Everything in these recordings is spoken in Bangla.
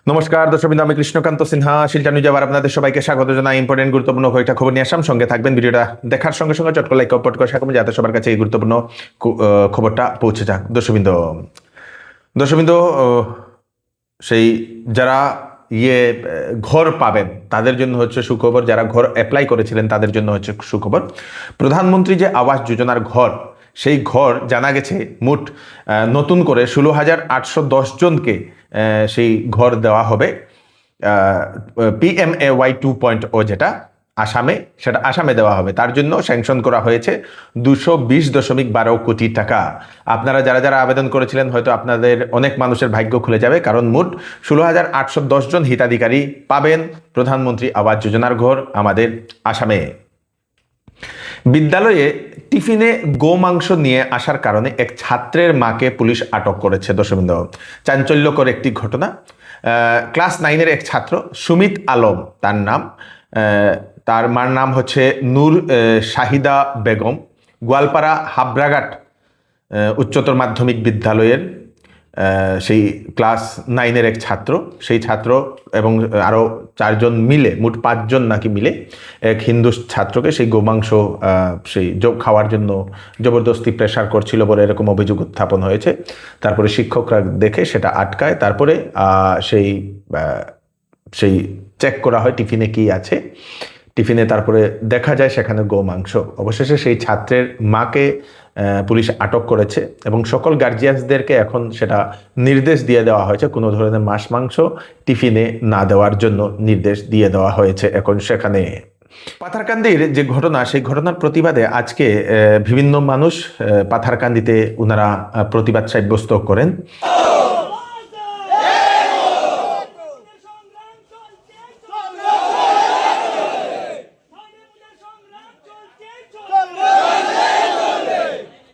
নমস্কার দর্শকবৃন্দ, আমি কৃষ্ণকান্ত সিনহা শিলচর নিউজে আবার আপনাদের সবাইকে স্বাগত জানাই। ইম্পর্টেন্ট গুরুত্বপূর্ণ কয়েকটা খবর নিয়ে আসলাম, সঙ্গে থাকবেন। ভিডিওটা দেখার সঙ্গে সঙ্গে চট করে লাইক কমেন্ট করে থাকবেন যাতে সবার কাছে এই গুরুত্বপূর্ণ খবরটা পৌঁছে যাক। দর্শকবৃন্দ, সেই যারা ঘর পাবেন তাদের জন্য হচ্ছে সুখবর, যারা ঘর অ্যাপ্লাই করেছিলেন তাদের জন্য হচ্ছে সুখবর। প্রধানমন্ত্রী যে আবাস যোজনার ঘর, সেই ঘর জানা গেছে মোট নতুন করে 16,810 জনকে সেই ঘর দেওয়া হবে। PMAY 2.0 যেটা আসামে, সেটা আসামে দেওয়া হবে। তার জন্য স্যাংশন করা হয়েছে 220.12 কোটি টাকা। আপনারা যারা যারা আবেদন করেছিলেন হয়তো আপনাদের অনেক মানুষের ভাগ্য খুলে যাবে, কারণ মোট 16,810 জন হিতাধিকারী পাবেন প্রধানমন্ত্রী আবাস যোজনার ঘর আমাদের আসামে। বিদ্যালয়ে টিফিনে গোমাংস নিয়ে আসার কারণে এক ছাত্রের মাকে পুলিশ আটক করেছে। দর্শকবৃন্দ, চাঞ্চল্যকর একটি ঘটনা। ক্লাস 9-এর এক ছাত্র সুমিত আলম তার নাম, তার মার নাম হচ্ছে নূর শাহিদা বেগম, গোয়ালপাড়া হাবড়াঘাট উচ্চতর মাধ্যমিক বিদ্যালয়ের সেই ক্লাস 9-এর এক ছাত্র। সেই ছাত্র এবং আরও 4 জন মিলে, মোট 5 জন নাকি মিলে এক হিন্দু ছাত্রকে সেই গোমাংস সেই খাওয়ার জন্য জবরদস্তি প্রেশার করছিল বলে এরকম অভিযোগ উত্থাপন হয়েছে। তারপরে শিক্ষকরা দেখে সেটা আটকায়। তারপরে সেই চেক করা হয় টিফিনে কি আছে। টিফিনে তারপরে দেখা যায় সেখানে গোমাংস। অবশেষে সেই ছাত্রের মাকে পুলিশ আটক করেছে এবং সকল গার্জিয়ানসদেরকে এখন সেটা নির্দেশ দিয়ে দেওয়া হয়েছে, কোনো ধরনের মাংস টিফিনে না দেওয়ার জন্য নির্দেশ দিয়ে দেওয়া হয়েছে এখন সেখানে। পাথারকান্দির যে ঘটনা, সেই ঘটনার প্রতিবাদে আজকে বিভিন্ন মানুষ পাথারকান্দিতে ওনারা প্রতিবাদ সাব্যস্ত করেন।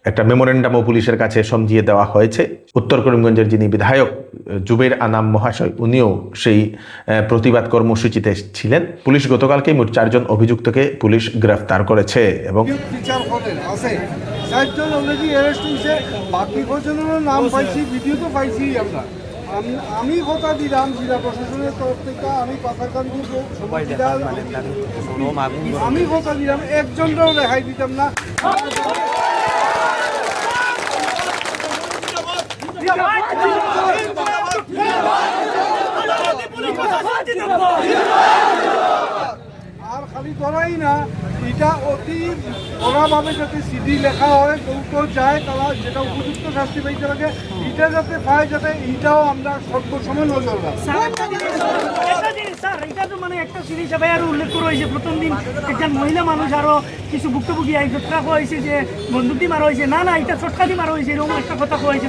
একটা মেমোরেন্ডামও পুলিশের কাছে সমঝিয়ে দেওয়া হয়েছে। উত্তর করিমগঞ্জের যিনি বিধায়ক জুবের আনাম মহাশয়, উনিও সেই প্রতিবাদ কর্মসূচিতে ছিলেন। পুলিশ গতকালকেই মোট 4 জন অভিযুক্তকে পুলিশ গ্রেফতার করেছে এবং আমি কথা দিলাম জেলা প্রশাসনের তরফ থেকে, আমি কথা দিলাম একজনটাও রেহাই দিতাম না। আর খালি ধরাই না, এটা অতি কড়াভাবে যাতে সিডি লেখা হয়, কেউ যায় তারা যেটা উপযুক্ত শাস্তি পাইতে লাগে, এটা যাতে পায়, যাতে এইটাও আমরা সর্বসময় নজর রাখি। এটা তো মানে একটা সিরিজ হিসাবে আরো উল্লেখ করা হয়েছে। প্রথম দিন একজন মহিলা মানুষ আরো কিছু ভুক্তভোগী চটকা হয়েছে যে বন্দুক দিয়ে মারা হয়েছে, না এটা চটকা দিয়ে মারা হয়েছে, এরকম একটা কথা হয়েছে।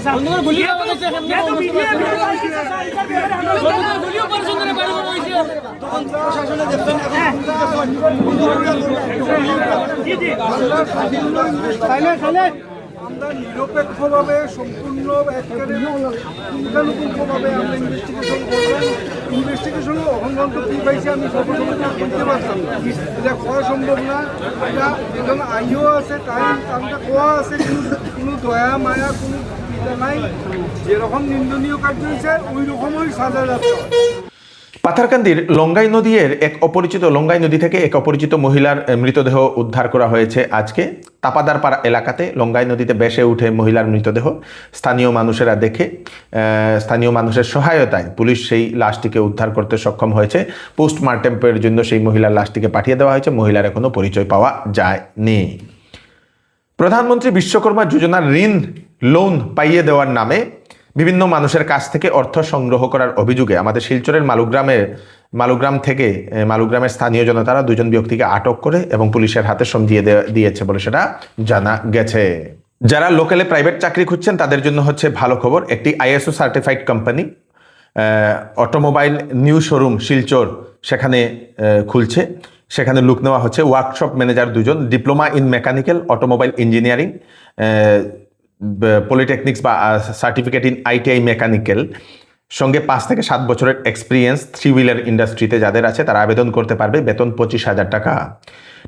আমরা নিরপেক্ষভাবে সম্পূর্ণ পুঙ্খানুপুঙ্খভাবে আমরা ইনভেস্টিগেশন অহংগন্ত কী পাইছে আমি সর্বসময় করতে পারতাম না, এটা খাওয়া সম্ভব না। এটা একজন আইও আছে, টাইমটা খোয়া আছে, কোনো দয়া মায়া কোনো নাই। যেরকম নিন্দনীয় কার্য হয়েছে ওই রকমই সাজা যাচ্ছে। পাথারকান্দির লঙ্গাই নদী থেকে এক অপরিচিত মহিলার মৃতদেহ উদ্ধার করা হয়েছে আজকে। তাপাদারপাড়া এলাকাতে লঙ্গাই নদীতে ভেসে উঠে মহিলার মৃতদেহ স্থানীয় মানুষেরা দেখে স্থানীয় মানুষের সহায়তায় পুলিশ সেই লাশটিকে উদ্ধার করতে সক্ষম হয়েছে। পোস্টমর্টেমের জন্য সেই মহিলার লাশটিকে পাঠিয়ে দেওয়া হয়েছে। মহিলার এখনো পরিচয় পাওয়া যায়নি। প্রধানমন্ত্রী বিশ্বকর্মা যোজনার লোন পাইয়ে দেওয়ার নামে বিভিন্ন মানুষের কাছ থেকে অর্থ সংগ্রহ করার অভিযোগে আমাদের শিলচরের মালুগ্রামের স্থানীয় জনতারা 2 জন ব্যক্তিকে আটক করে এবং পুলিশের হাতে সমঝিয়ে দিয়েছে বলে সেটা জানা গেছে। যারা লোকালে প্রাইভেট চাকরি খুঁজছেন তাদের জন্য হচ্ছে ভালো খবর। একটি ISO certified company automobile new showroom Silchar সেখানে খুলছে। সেখানে লোক নেওয়া হচ্ছে। ওয়ার্কশপ ম্যানেজার 2 জন, diploma in mechanical automobile engineering, polytechnics বা সার্টিফিকেট ইন ITI মেকানিক্যাল, সঙ্গে 5 থেকে 7 বছরের এক্সপিরিয়েন্স 3 হুইলার ইন্ডাস্ট্রিতে যাদের আছে তারা আবেদন করতে পারবে। বেতন 25,000 টাকা।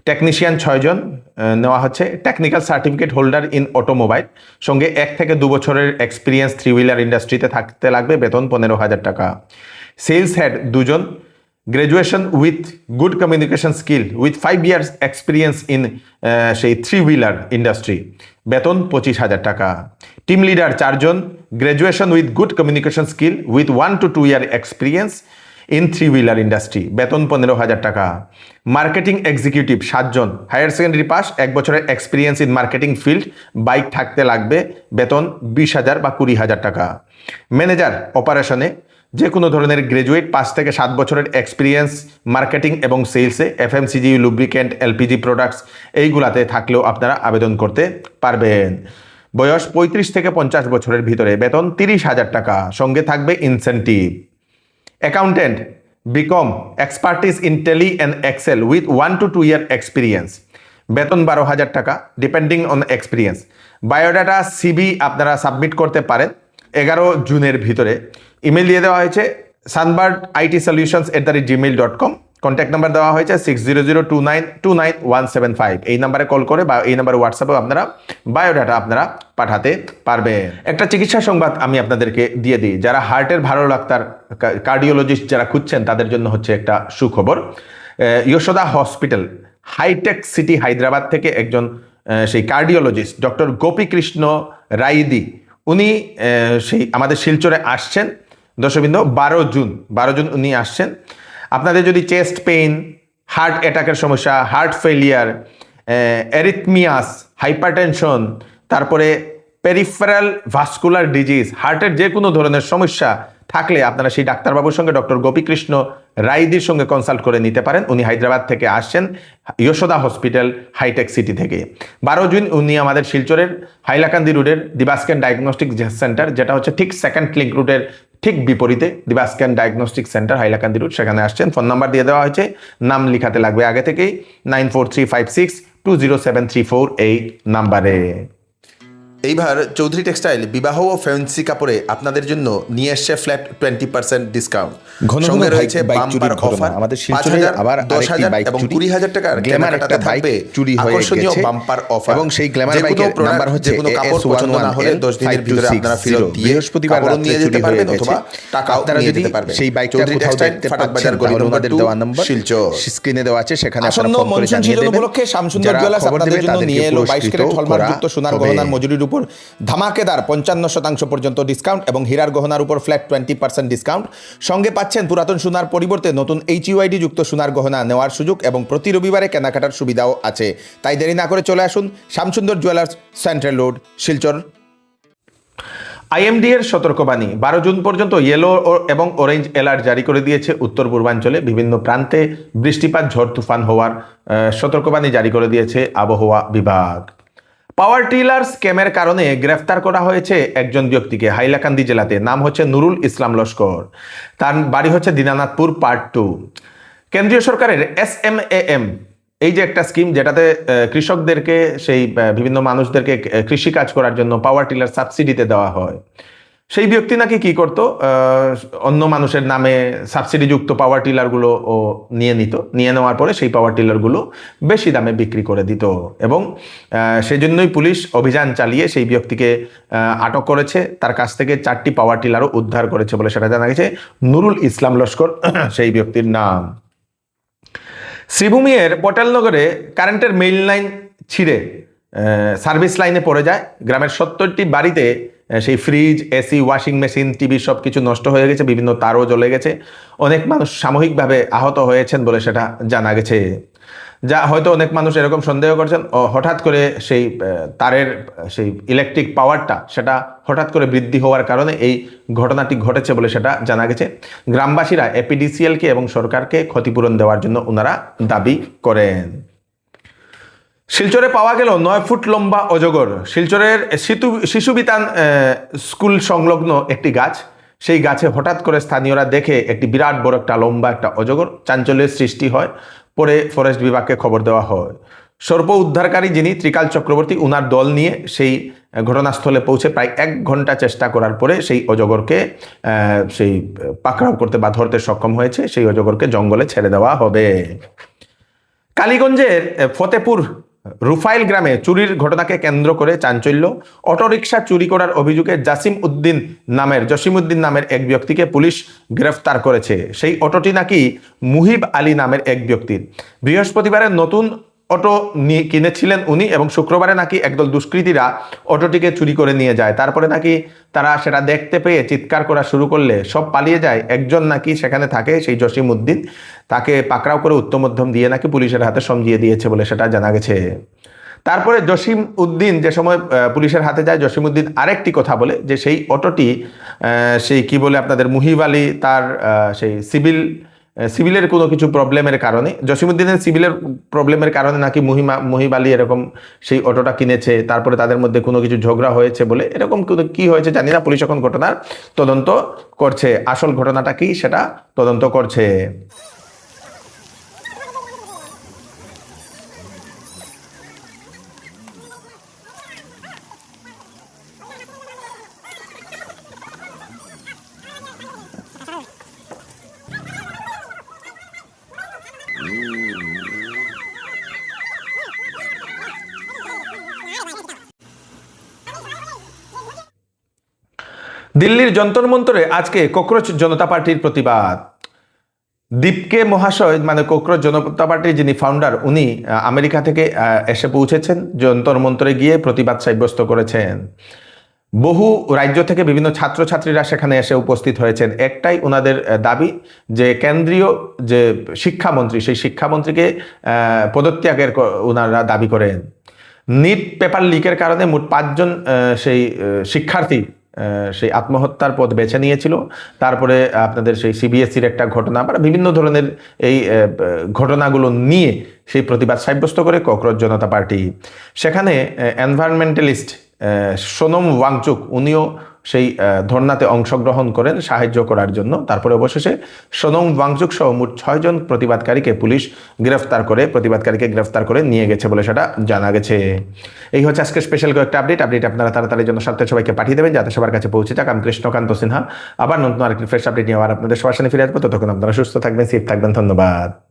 টেকনিশিয়ান 6 জন নেওয়া হচ্ছে। Technical certificate holder in automobile, সঙ্গে 1 থেকে 2 বছরের এক্সপিরিয়েন্স 3 হুইলার ইন্ডাস্ট্রিতে থাকতে লাগবে। বেতন 15,000 টাকা। সেলস হেড 2 জন, graduation with good communication skill with 5 years experience in সেই 3 হুইলার ইন্ডাস্ট্রি, বেতন 25,000 টাকা। টিম লিডার 4 জন, graduation with good communication skill with 1 to 2 year experience in 3 wheeler industry, বেতন 15,000 টাকা। মার্কেটিং এক্সিকিউটিভ 7 জন, হায়ার সেকেন্ডারি পাস, 1 বছরের experience in marketing field, bike থাকতে লাগবে, বেতন 20,000 বা 20,000 টাকা। ম্যানেজার অপারেশনে যে কোনো ধরনের গ্রাজুয়েট 5 থেকে 7 বছরের এক্সপিরিয়েন্স মার্কেটিং এবং সেলসে, এফএমসিজি, লুব্রিকেন্ট, এলপিজি প্রোডাক্টস এইগুলাতে থাকলেও আপনারা আবেদন করতে পারবেন। বয়স 35 থেকে 50 বছরের ভিতরে, বেতন 30,000 টাকা, সঙ্গে থাকবে incentive. Accountant BCom, expertise in tally and excel with 1 to 2 year experience, বেতন 12,000 টাকা depending on experience. Biodata CV আপনারা সাবমিট করতে পারেন 11 জুনের ভিতরে। ইমেল দিয়ে দেওয়া হয়েছে sunbirditsolutions@gmail.com। কন্ট্যাক্ট নাম্বার দেওয়া হয়েছে 6002929175। এই নাম্বারে কল করে বা এই নাম্বারে হোয়াটসঅ্যাপে আপনারা বায়োডাটা আপনারা পাঠাতে পারবেন। একটা চিকিৎসা সংবাদ আমি আপনাদেরকে দিয়ে দিই, যারা হার্টের ভালো ডাক্তার, কার্ডিওলজিস্ট যারা খুঁজছেন তাদের জন্য হচ্ছে একটা সুখবর। যশোদা হসপিটাল হাইটেক সিটি হায়দ্রাবাদ থেকে একজন সেই কার্ডিওলজিস্ট ডক্টর গোপীকৃষ্ণ রাইদি, উনি সেই আমাদের শিলচরে আসছেন দর্শকবৃন্দ। 12 জুন উনি আসছেন। আপনাদের যদি চেস্ট পেইন, হার্ট অ্যাটাকের সমস্যা, হার্ট ফেলিয়ার, অ্যারিথমিয়াস, হাইপারটেনশন, তারপরে পেরিফেরাল ভাস্কুলার ডিজিজ, হার্টের যে কোনো ধরনের সমস্যা থাকলে আপনারা সেই ডাক্তারবাবুর সঙ্গে ডক্টর গোপীকৃষ্ণ রাইদির সঙ্গে কনসাল্ট করে নিতে পারেন। উনি হায়দ্রাবাদ থেকে আসছেন, যশোদা হসপিটাল হাইটেক সিটি থেকে। 12 জুন উনি আমাদের শিলচরের হাইলাকান্দি রোডের দিবাস্কেন ডায়াগনস্টিক সেন্টার, যেটা হচ্ছে ঠিক সেকেন্ড লিঙ্ক রুটের ঠিক বিপরীতে, দিবাস্কেন ডায়াগনস্টিক সেন্টার হাইলাকান্দি রোড, সেখানে আসছেন। ফোন নাম্বার দিয়ে দেওয়া হয়েছে, নাম লিখাতে লাগবে আগে থেকেই, 9435620734 এই নাম্বারে। এইবার চৌধুরী টেক্সটাইল বিবাহ ও ফ্যান্সি কাপড়ে আপনাদের জন্য নিয়ে এসছে ফ্ল্যাট 20% ডিসকাউন্ট। সঙ্গে রয়েছে বাম্পার অফার, আমাদের শিলচরে 5,000, আবার 10,000 বাইক এবং চুরি, 20,000 টাকার গ্ল্যামার একটা বাইক চুরি হয়ে আকর্ষণীয় গেছে বাম্পার অফার। এবং সেই গ্ল্যামার বাইকের নাম্বার হচ্ছে যে কোনো কাপড় পছন্দ না হলে 10 দিনের ভিতরে আপনারা ফেরত দিয়ে বৃহস্পতিবার কাপড় নিয়ে যেতে পারবেন অথবা টাকাও নিয়ে যেতে পারবেন। সেই বাইকটা চৌধুরী কোথাও টেক্সটাইল দেখতে ফাটাক বাজার পাচ্ছেন গলি তাহলে নম্বর ওনাদের 2 দেওয়া নাম্বার শিলচর। স্ক্রিনে দেওয়া আছে, সেখানে আসন্ন আপনারা ফোন করে মনসুন জানিয়ে সিজন দেবেন। উপলক্ষে শামসুন্দর যারা জুয়েলার্স খবর আপনাদের দেবে জন্য তাদেরকে নিয়ে এলো 22 ক্যারেট পুরস্কৃত হলমার্কযুক্ত সোনার করা গহনার হবে। মজুরির উপর ধামাকেদার 55% পর্যন্ত ডিসকাউন্ট এবং হীরার গহনার উপর ফ্ল্যাট 20% ডিসকাউন্ট। সঙ্গে পাচ্ছেন পুরাতন সোনার পরিবর্তে নতুন HUID যুক্ত সোনার গহনা নেওয়ার সুযোগ এবং প্রতি রবিবারে কেনাকাটার সুবিধাও আছে। তাই দেরি না করে চলে আসুন Shamsundar jewellers, central road, Silchar. IMD এর সতর্কবাণী 12 জুন পর্যন্ত ইয়েলো এবং অরেঞ্জ অ্যালার্ট জারি করে দিয়েছে। উত্তর পূর্বাঞ্চলে বিভিন্ন প্রান্তে বৃষ্টিপাত, ঝড় তুফান হওয়ার সতর্কবাণী জারি করে দিয়েছে আবহাওয়া বিভাগ। পাওয়ার টিলার স্ক্যামের কারণে গ্রেফতার করা হয়েছে একজন ব্যক্তিকে হাইলাকান্দি জেলাতে, নাম হচ্ছে নুরুল ইসলাম লস্কর, তার বাড়ি হচ্ছে দিনানাথপুর পার্ট 2। কেন্দ্রীয় সরকারের SMAM এই যে একটা স্কিম, যেটাতে কৃষকদেরকে সেই বিভিন্ন মানুষদেরকে কৃষি কাজ করার জন্য পাওয়ার টিলার সাবসিডিতে দেওয়া হয়। সেই ব্যক্তি নাকি কি করত, অন্য মানুষের নামে সাবসিডিযুক্ত পাওয়ার টিলারগুলো ও নিয়ে নেওয়ার পরে সেই পাওয়ার টিলারগুলো বেশি দামে বিক্রি করে দিত এবং সেজন্যই পুলিশ অভিযান চালিয়ে সেই ব্যক্তিকে আটক করেছে। তার কাছ থেকে 4টি পাওয়ার টিলারও উদ্ধার করেছে বলে সেটা জানা গেছে। নুরুল ইসলাম লস্কর সেই ব্যক্তির নাম। শ্রীভূমির পটেলনগরে কারেন্টের মেইন লাইন ছিঁড়ে সার্ভিস লাইনে পড়ে যায়। গ্রামের 70টি বাড়িতে সেই fridge, AC, washing machine, TV সব কিছু নষ্ট হয়ে গেছে, বিভিন্ন তারও জ্বলে গেছে। অনেক মানুষ সাময়িকভাবে আহত হয়েছেন বলে সেটা জানা গেছে। যা হয়তো অনেক মানুষ এরকম সন্দেহ করছেন, হঠাৎ করে সেই তারের সেই ইলেকট্রিক পাওয়ারটা সেটা হঠাৎ করে বৃদ্ধি হওয়ার কারণে এই ঘটনাটি ঘটেছে বলে সেটা জানা গেছে। গ্রামবাসীরা APDCL-কে এবং সরকারকে ক্ষতিপূরণ দেওয়ার জন্য ওনারা দাবি করেন। শিলচরে পাওয়া গেল 9 ফুট লম্বা অজগর। শিলচরের শিশুবিতান স্কুল সংলগ্ন একটি গাছ, সেই গাছে হঠাৎ করে স্থানীয়রা দেখে একটি বিরাট বড় একটা লম্বা একটা অজগর, চাঞ্চল্যের সৃষ্টি হয়। পরে ফরেস্ট বিভাগকে খবর দেওয়া হয়। সর্প উদ্ধারকারী যিনি ত্রিকাল চক্রবর্তী, উনার দল নিয়ে সেই ঘটনাস্থলে পৌঁছে প্রায় 1 ঘন্টা চেষ্টা করার পরে সেই অজগরকে সেই পাকড়াও করতে বা ধরতে সক্ষম হয়েছে। সেই অজগরকে জঙ্গলে ছেড়ে দেওয়া হবে। কালীগঞ্জের ফতেপুর রুফাইল গ্রামে চুরির ঘটনাকে কেন্দ্র করে চাঞ্চল্য। অটোরিকশা চুরি করার অভিযোগে জসিম উদ্দিন নামের এক ব্যক্তিকে পুলিশ গ্রেফতার করেছে। সেই অটোটি নাকি মুহিব আলী নামের এক ব্যক্তির। বৃহস্পতিবারে নতুন অটো কিনেছিলেন উনি এবং শুক্রবারে নাকি একদল দুষ্কৃতীরা অটোটিকে চুরি করে নিয়ে যায়। তারপরে নাকি তারা সেটা দেখতে পেয়ে চিৎকার করা শুরু করলে সব পালিয়ে যায়। একজন নাকি সেখানে থাকে, সেই জসিম উদ্দিন, তাকে পাকড়াও করে উত্তম মধ্যম দিয়ে নাকি পুলিশের হাতে সমঝিয়ে দিয়েছে বলে সেটা জানা গেছে। তারপরে জসিম উদ্দিন যে সময় পুলিশের হাতে যায়, জসিম উদ্দিন আরেকটি কথা বলে যে সেই অটোটি সেই কি বলে আপনাদের মুহিব আলী তার সেই সিভিলের কোনো কিছু প্রবলেমের কারণে, জসিমউদ্দিনের সিভিলের প্রবলেমের কারণে নাকি মুহিব আলী এরকম সেই অটোটা কিনেছে। তারপরে তাদের মধ্যে কোনো কিছু ঝগড়া হয়েছে বলে এরকম কি হয়েছে জানি না। পুলিশ এখন ঘটনার তদন্ত করছে, আসল ঘটনাটা কি সেটা তদন্ত করছে। দিল্লির যন্তর মন্তরে আজকে ককরোচ জনতা পার্টির প্রতিবাদ। দীপকে মহাশয় মানে ককরোচ জনতা পার্টির যিনি ফাউন্ডার, উনি আমেরিকা থেকে এসে পৌঁছেছেন, যন্তর মন্তরে গিয়ে প্রতিবাদ সাব্যস্ত করেছেন। বহু রাজ্য থেকে বিভিন্ন ছাত্রছাত্রীরা সেখানে এসে উপস্থিত হয়েছেন। একটাই ওনাদের দাবি যে কেন্দ্রীয় যে শিক্ষামন্ত্রী, সেই শিক্ষামন্ত্রীকে পদত্যাগের ওনারা দাবি করেন। নিট পেপার লিকের কারণে মোট 5 জন সেই শিক্ষার্থী সেই আত্মহত্যার পথ বেছে নিয়েছিল। তারপরে আপনাদের সেই সিবিএসসির একটা ঘটনা বা বিভিন্ন ধরনের এই ঘটনাগুলো নিয়ে সেই প্রতিবাদ সাব্যস্ত করে ককরোচ জনতা পার্টি। সেখানে এনভায়রনমেন্টালিস্ট সোনম ওয়াংচুক উনিও সেই ধর্নাতে অংশগ্রহণ করেন সাহায্য করার জন্য। তারপরে অবশেষে সোনম ওয়াংচুক সহ মোট 6 জন প্রতিবাদকারীকে পুলিশ প্রতিবাদকারীকে গ্রেফতার করে নিয়ে গেছে বলে সেটা জানা গেছে। এই হচ্ছে আজকে স্পেশাল কয়েকটা আপডেট আপনারা তাড়াতাড়ির জন্য সাথে সবাইকে পাঠিয়ে দেবেন যাতে সবার কাছে পৌঁছে যাক। আমি কৃষ্ণকান্ত সিনহা আবার নতুন আরেকটি ফ্রেশ আপডেট নিয়ে আবার আপনাদের সবার সামনে ফিরে আসবো। ততক্ষণ আপনারা সুস্থ থাকবেন, সেফ থাকবেন। ধন্যবাদ।